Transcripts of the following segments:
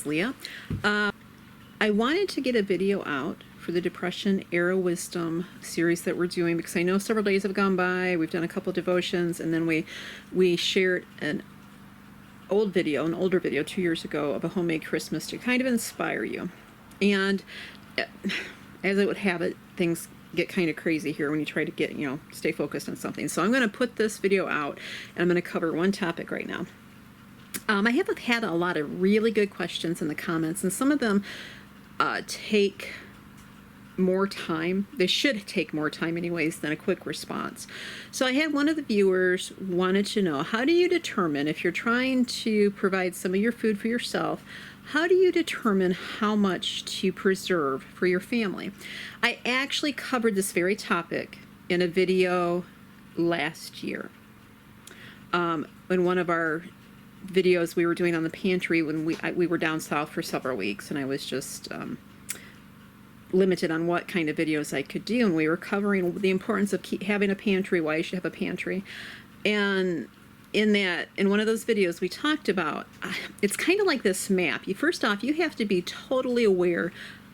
Leah. I wanted to get a video out for the Depression Era Wisdom series that we're doing because I know several days have gone by. We've done a couple devotions, and then we shared an older video 2 years ago of a homemade Christmas to kind of inspire you. And as it would have it, things get kind of crazy here when you try to get, stay focused on something. So I'm going to put this video out, and I'm going to cover one topic right now. I have had a lot of really good questions in the comments, and some of them take more time. They should take more time anyways than a quick response. So I had one of the viewers wanted to know, how do you determine, if you're trying to provide some of your food for yourself, how do you determine how much to preserve for your family? I actually covered this very topic in a video last year. In one of our videos we were doing on the pantry when we were down south for several weeks, and I was just limited on what kind of videos I could do, and we were covering the importance of having a pantry, why you should have a pantry. And in one of those videos we talked about, it's kind of like this map. First off, you have to be totally aware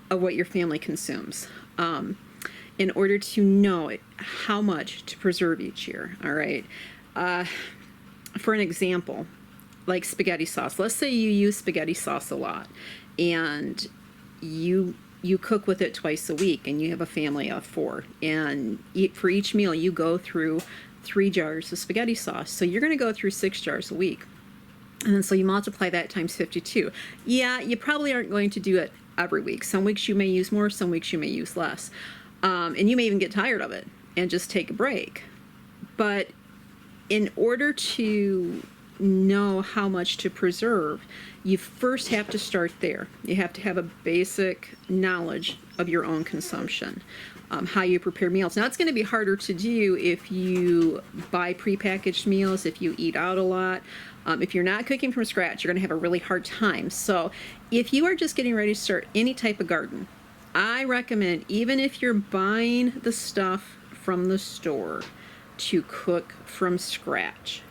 of what your family consumes in order to know how much to preserve each year. All right. For an example, like spaghetti sauce. Let's say you use spaghetti sauce a lot, and you cook with it twice a week, and you have a family of 4, and for each meal you go through 3 jars of spaghetti sauce. So you're going to go through 6 jars a week, and then so you multiply that times 52. Yeah, you probably aren't going to do it every week. Some weeks you may use more, some weeks you may use less, and you may even get tired of it and just take a break. But in order to know how much to preserve, you first have to start there. You have to have a basic knowledge of your own consumption, how you prepare meals. Now, it's going to be harder to do if you buy prepackaged meals, if you eat out a lot. If you're not cooking from scratch, you're going to have a really hard time. So if you are just getting ready to start any type of garden, I recommend, even if you're buying the stuff from the store, to cook from scratch.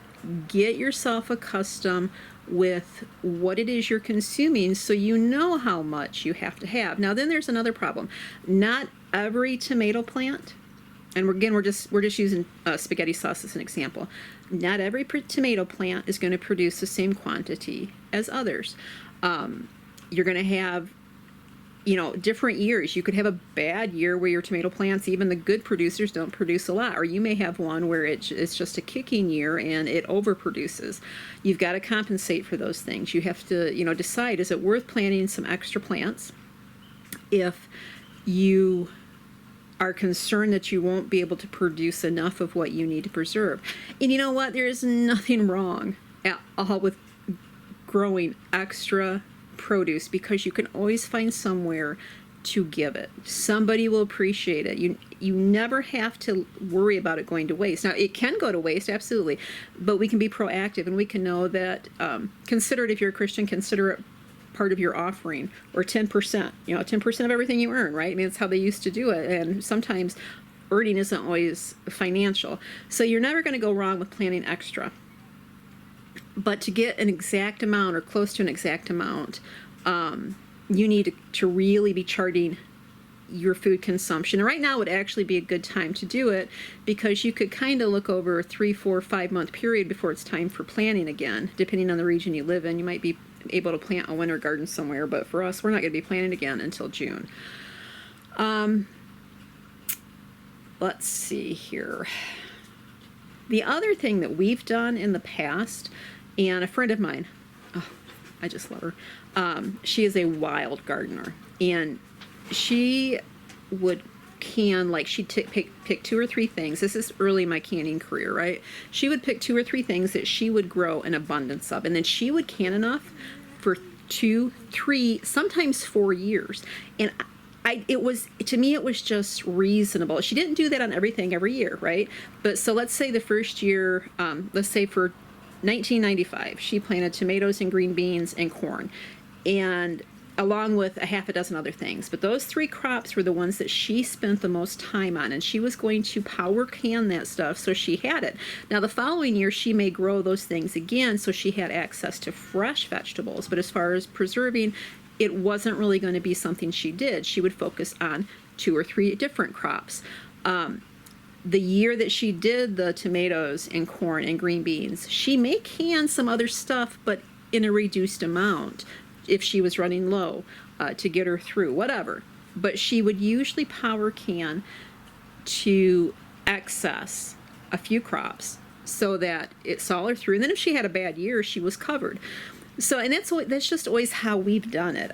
Get yourself accustomed with what it is you're consuming so you know how much you have to have. Now then there's another problem. Not every tomato plant, and we're just using spaghetti sauce as an example. Not every tomato plant is going to produce the same quantity as others. You're going to have different years. You could have a bad year where your tomato plants, even the good producers, don't produce a lot, or you may have one where it's just a kicking year and it overproduces. You've got to compensate for those things. You have to, decide, is it worth planting some extra plants if you are concerned that you won't be able to produce enough of what you need to preserve. And you know what? There is nothing wrong at all with growing extra produce, because you can always find somewhere to give it. Somebody will appreciate it. You never have to worry about it going to waste. Now, it can go to waste, absolutely, but we can be proactive, and we can know that, consider it, if you're a Christian, consider it part of your offering, or 10%, 10% of everything you earn, right? I mean, that's how they used to do it, and sometimes earning isn't always financial. So you're never going to go wrong with planning extra. But to get an exact amount, or close to an exact amount, you need to really be charting your food consumption. And right now would actually be a good time to do it, because you could kind of look over a 3, 4, 5 month period before it's time for planting again. Depending on the region you live in, you might be able to plant a winter garden somewhere, but for us, we're not going to be planting again until June. Let's see here. The other thing that we've done in the past, and a friend of mine, oh, I just love her, she is a wild gardener, and she would can, like, she'd pick 2 or 3 things. This is early in my canning career, right? She would pick 2 or 3 things that she would grow an abundance of, and then she would can enough for 2, 3, sometimes 4 years. And to me, it was just reasonable. She didn't do that on everything every year, right? But so let's say the first year, let's say for 1995, she planted tomatoes and green beans and corn. And along with a half a dozen other things. But those 3 crops were the ones that she spent the most time on, and she was going to power can that stuff so she had it. Now, the following year, she may grow those things again so she had access to fresh vegetables. But as far as preserving, it wasn't really going to be something she did. She would focus on 2 or 3 different crops. The year that she did the tomatoes and corn and green beans, she may can some other stuff, but in a reduced amount if she was running low to get her through, whatever. But she would usually power can to excess a few crops so that it saw her through. And then if she had a bad year, she was covered. So, and that's just always how we've done it.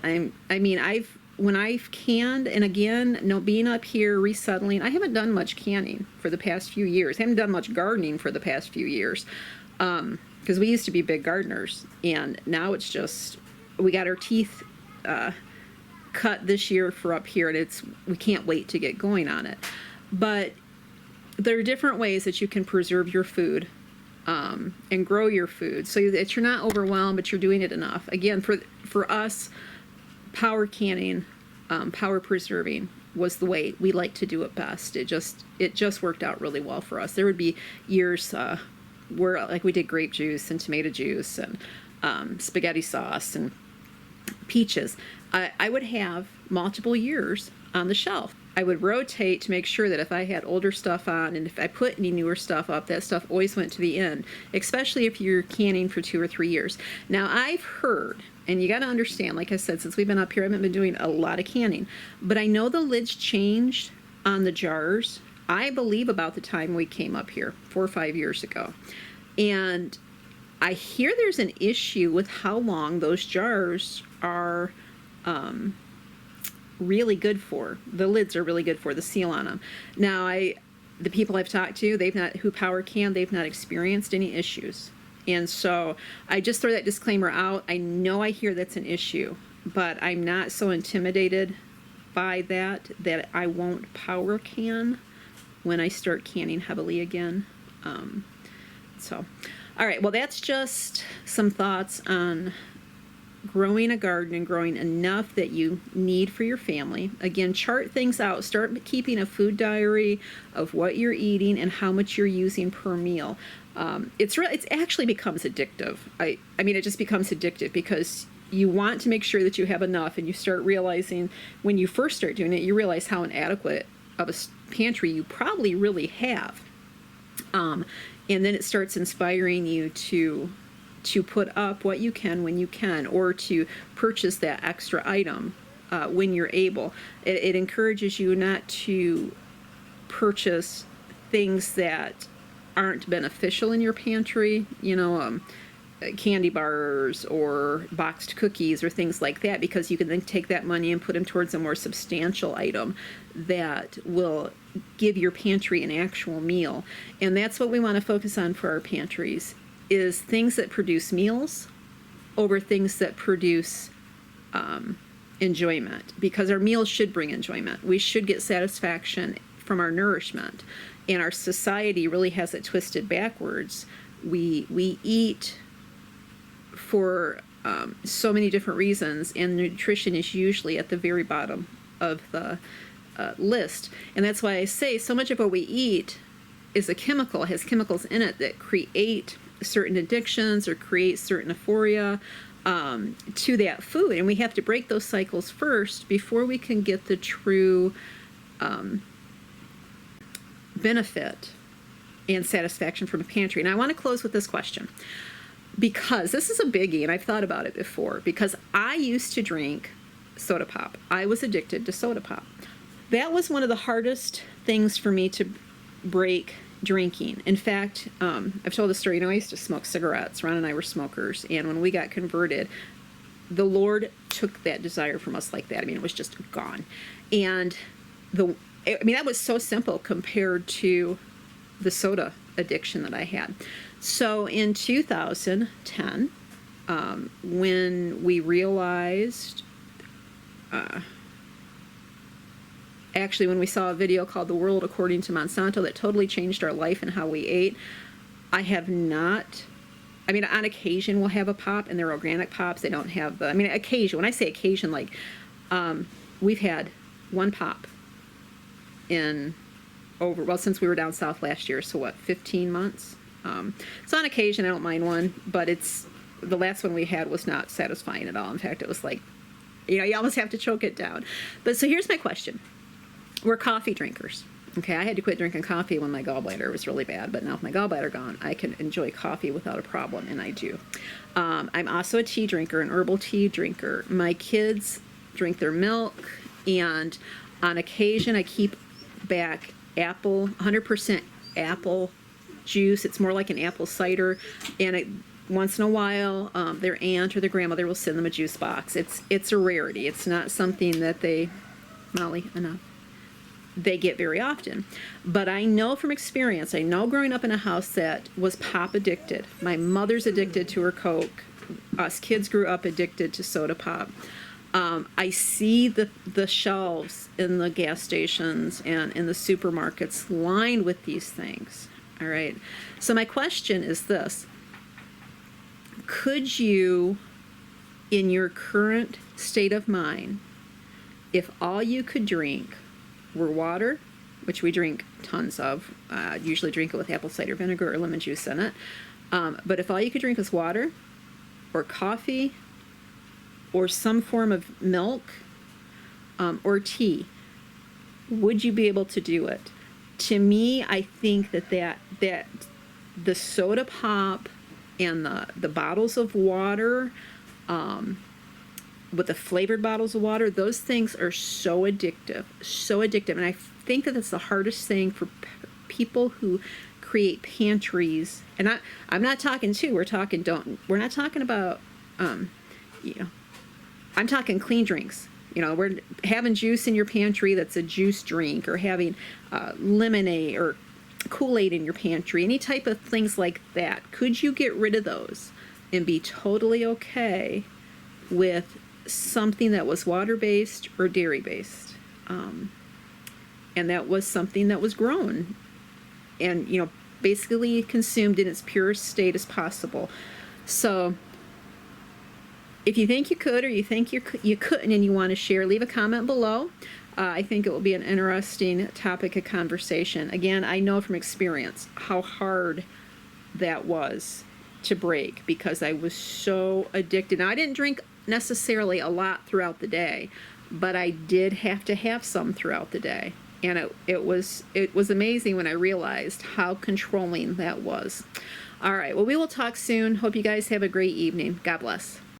When I've canned, and again, being up here, resettling, I haven't done much canning for the past few years. I haven't done much gardening for the past few years because we used to be big gardeners, and now it's just, we got our teeth cut this year for up here, and we can't wait to get going on it. But there are different ways that you can preserve your food and grow your food so that you're not overwhelmed, but you're doing it enough. Again, for us, power canning, power preserving was the way we like to do it best. It just worked out really well for us. There would be years where like we did grape juice and tomato juice and spaghetti sauce and peaches. I would have multiple years on the shelf. I would rotate to make sure that if I had older stuff on and if I put any newer stuff up, that stuff always went to the end, especially if you're canning for 2 or 3 years. Now, I've heard, and you got to understand, like I said, since we've been up here, I haven't been doing a lot of canning, but I know the lids changed on the jars, I believe about the time we came up here 4 or 5 years ago. And I hear there's an issue with how long those jars are really good for. The lids are really good for, the seal on them. Now, the people I've talked to, who power can, they've not experienced any issues. And so I just throw that disclaimer out. I know I hear that's an issue, but I'm not so intimidated by that I won't power can when I start canning heavily again. All right, well, that's just some thoughts on growing a garden and growing enough that you need for your family. Again, chart things out. Start keeping a food diary of what you're eating and how much you're using per meal. It actually becomes addictive. It just becomes addictive because you want to make sure that you have enough, and you start realizing when you first start doing it, you realize how inadequate of a pantry you probably really have. And then it starts inspiring you to put up what you can when you can, or to purchase that extra item when you're able. It encourages you not to purchase things that aren't beneficial in your pantry, candy bars or boxed cookies or things like that, because you can then take that money and put them towards a more substantial item that will give your pantry an actual meal. And that's what we want to focus on for our pantries, is things that produce meals over things that produce enjoyment, because our meals should bring enjoyment. We should get satisfaction from our nourishment, and our society really has it twisted backwards. We eat for so many different reasons, and nutrition is usually at the very bottom of the list. And that's why I say so much of what we eat is has chemicals in it that create certain addictions or create certain euphoria to that food. And we have to break those cycles first before we can get the true benefit and satisfaction from a pantry. And I want to close with this question, because this is a biggie, and I've thought about it before, because I used to drink soda pop. I was addicted to soda pop. That was one of the hardest things for me to break drinking. In fact, I've told the story, I used to smoke cigarettes. Ron and I were smokers, and when we got converted, the Lord took that desire from us like that. It was just gone. And that was so simple compared to the soda addiction that I had. So in 2010, when we realized, when we saw a video called The World According to Monsanto that totally changed our life and how we ate, I have not I mean, on occasion we'll have a pop, and they're organic pops. They don't have the, I mean, occasion. When I say occasion, like, we've had one pop in over, well, since we were down south last year, so what, 15 months? So on occasion, I don't mind one, but it's, the last one we had was not satisfying at all. In fact, it was like, you know, you almost have to choke it down. But so here's my question. We're coffee drinkers. Okay, I had to quit drinking coffee when my gallbladder was really bad, but now with my gallbladder gone, I can enjoy coffee without a problem, and I do. I'm also a tea drinker, an herbal tea drinker. My kids drink their milk, and on occasion I keep back apple, 100% apple juice. It's more like an apple cider, and once in a while their aunt or their grandmother will send them a juice box. It's a rarity. It's not something that they, Molly, enough, they get very often. But I know from experience, I know growing up in a house that was pop addicted. My mother's addicted to her Coke. Us kids grew up addicted to soda pop. I see the shelves in the gas stations and in the supermarkets lined with these things. All right. So my question is this. Could you, in your current state of mind, if all you could drink were water, which we drink tons of, usually drink it with apple cider vinegar or lemon juice in it, but if all you could drink was water or coffee or some form of milk or tea, would you be able to do it? To me, I think that the soda pop and the bottles of water, with the flavored bottles of water, those things are so addictive, so addictive. And I think that that's the hardest thing for people who create pantries. And I'm not talking we're not talking about, you know, I'm talking clean drinks. You know, we're having juice in your pantry that's a juice drink, or having lemonade or Kool-Aid in your pantry, any type of things like that. Could you get rid of those and be totally okay with something that was water-based or dairy-based? And that was something that was grown and, you know, basically consumed in its purest state as possible. So if you think you could, or you think you couldn't and you want to share, leave a comment below. I think it will be an interesting topic of conversation. Again, I know from experience how hard that was to break, because I was so addicted. Now, I didn't drink necessarily a lot throughout the day, but I did have to have some throughout the day. And it was amazing when I realized how controlling that was. All right, well, we will talk soon. Hope you guys have a great evening. God bless.